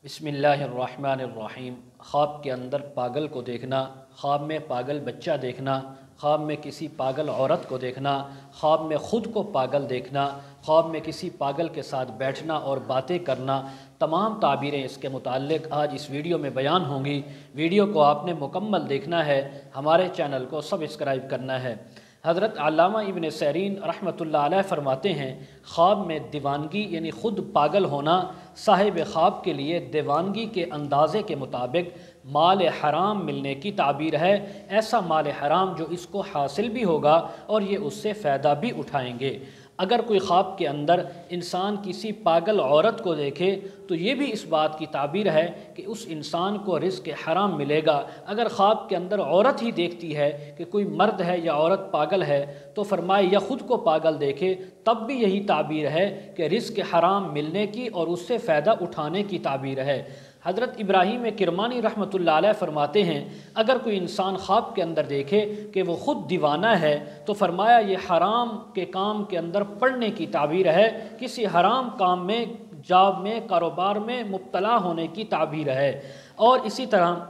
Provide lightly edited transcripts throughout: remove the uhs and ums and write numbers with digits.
बिस्मिल्लाहिर्रहमानिर्रहीम। ख्वाब के अंदर पागल को देखना, ख्वाब में पागल बच्चा देखना, ख्वाब में किसी पागल औरत को देखना, ख्वाब में ख़ुद को पागल देखना, ख्वाब में किसी पागल के साथ बैठना और बातें करना, तमाम ताबीरें इसके मुताल्लिक़ आज इस वीडियो में बयान होंगी। वीडियो को आपने मुकम्मल देखना है, हमारे चैनल को सब्सक्राइब करना है। हज़रत अल्लामा इब्न सीरीन रहमतुल्लाह अलैह फरमाते हैं, ख्वाब में दीवानगी यानी ख़ुद पागल होना साहिब ख्वाब के लिए दीवानगी के अंदाज़े के मुताबिक माल हराम मिलने की ताबीर है। ऐसा माल हराम जो इसको हासिल भी होगा और ये उससे फ़ायदा भी उठाएंगे। अगर कोई ख्वाब के अंदर इंसान किसी पागल औरत को देखे तो ये भी इस बात की ताबीर है कि उस इंसान को रिज़्क़ हराम मिलेगा। अगर ख्वाब के अंदर औरत ही देखती है कि कोई मर्द है या औरत पागल है तो फरमाए या ख़ुद को पागल देखे, तब भी यही ताबीर है कि रिज़्क़ हराम मिलने की और उससे फ़ायदा उठाने की ताबीर है। हज़रत इब्राहीम किरमानी रहमतुल्लाह अलैह फरमाते हैं, अगर कोई इंसान ख्वाब के अंदर देखे कि वो ख़ुद दीवाना है तो फरमाया ये हराम के काम के अंदर पड़ने की ताबीर है, किसी हराम काम में, जॉब में, कारोबार में मुब्तला होने की ताबीर है। और इसी तरह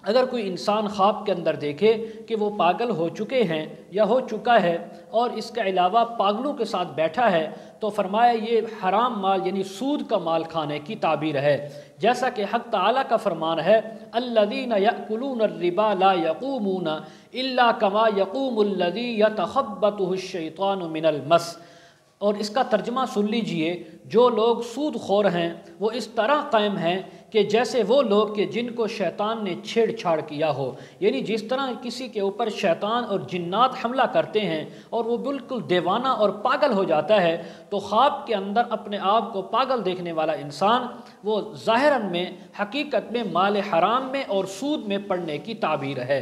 अगर कोई इंसान ख्वाब के अंदर देखे कि वो पागल हो चुके हैं या हो चुका है और इसके अलावा पागलों के साथ बैठा है तो फरमाया ये हराम माल यानी सूद का माल खाने की ताबीर है। जैसा कि हक़ ताला का फरमान है, अल्लज़ीना यअकुलून रिबा ला यक़ूमून इल्ला कमा यक़ूमुल्लज़ी यतख़ब्बतुहुश्शैतानु मिनल मस। और इसका तर्जुमा सुन लीजिए, जो लोग सूद खोर हैं वो इस तरह कायम हैं कि जैसे वो लोग कि जिनको शैतान ने छेड़छाड़ किया हो, यानी जिस तरह किसी के ऊपर शैतान और जिन्नात हमला करते हैं और वो बिल्कुल दीवाना और पागल हो जाता है, तो ख्वाब के अंदर अपने आप को पागल देखने वाला इंसान वो ज़ाहिरन में हकीकत में माल हराम में और सूद में पड़ने की ताबीर है।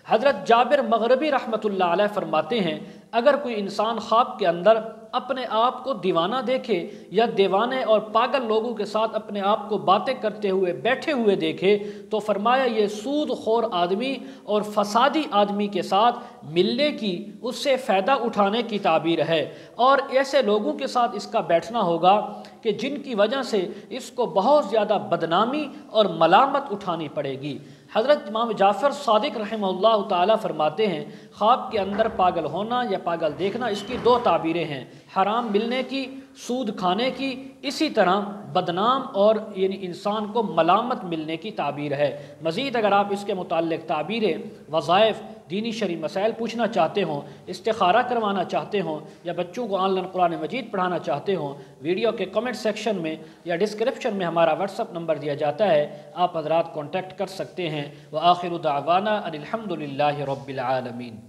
हज़रत जाबिर मग़रिबी रहमतुल्लाह अलैह फरमाते हैं, अगर कोई इंसान ख्वाब के अंदर अपने आप को दीवाना देखे या दीवाने और पागल लोगों के साथ अपने आप को बातें करते हुए बैठे हुए देखे तो फरमाया ये सूद खोर आदमी और फसादी आदमी के साथ मिलने की, उससे फ़ायदा उठाने की ताबीर है। और ऐसे लोगों के साथ इसका बैठना होगा कि जिनकी वजह से इसको बहुत ज़्यादा बदनामी और मलामत उठानी पड़ेगी। हज़रत इमाम जाफ़र सादिक रहमहुल्लाह ताला फरमाते हैं, ख्वाब के अंदर पागल होना या पागल देखना इसकी दो ताबीरें हैं, हराम मिलने की, सूद खाने की, इसी तरह बदनाम और यानी इंसान को मलामत मिलने की ताबीर है। मज़ीद अगर आप इसके मुताल्लिक़ ताबीरें, वज़ाइफ़, दीनी शरई मसाइल पूछना चाहते हों, इस्तिखारा करवाना चाहते हों या बच्चों को ऑनलाइन कुरान मजीद पढ़ाना चाहते हों, वीडियो के कमेंट सेक्शन में या डिस्क्रिप्शन में हमारा व्हाट्सअप नंबर दिया जाता है, आप हज़रात कॉन्टैक्ट कर सकते हैं। व आखिरु दावाना अनिल हम्दुलिल्लाहि रब्बिल आलमीन।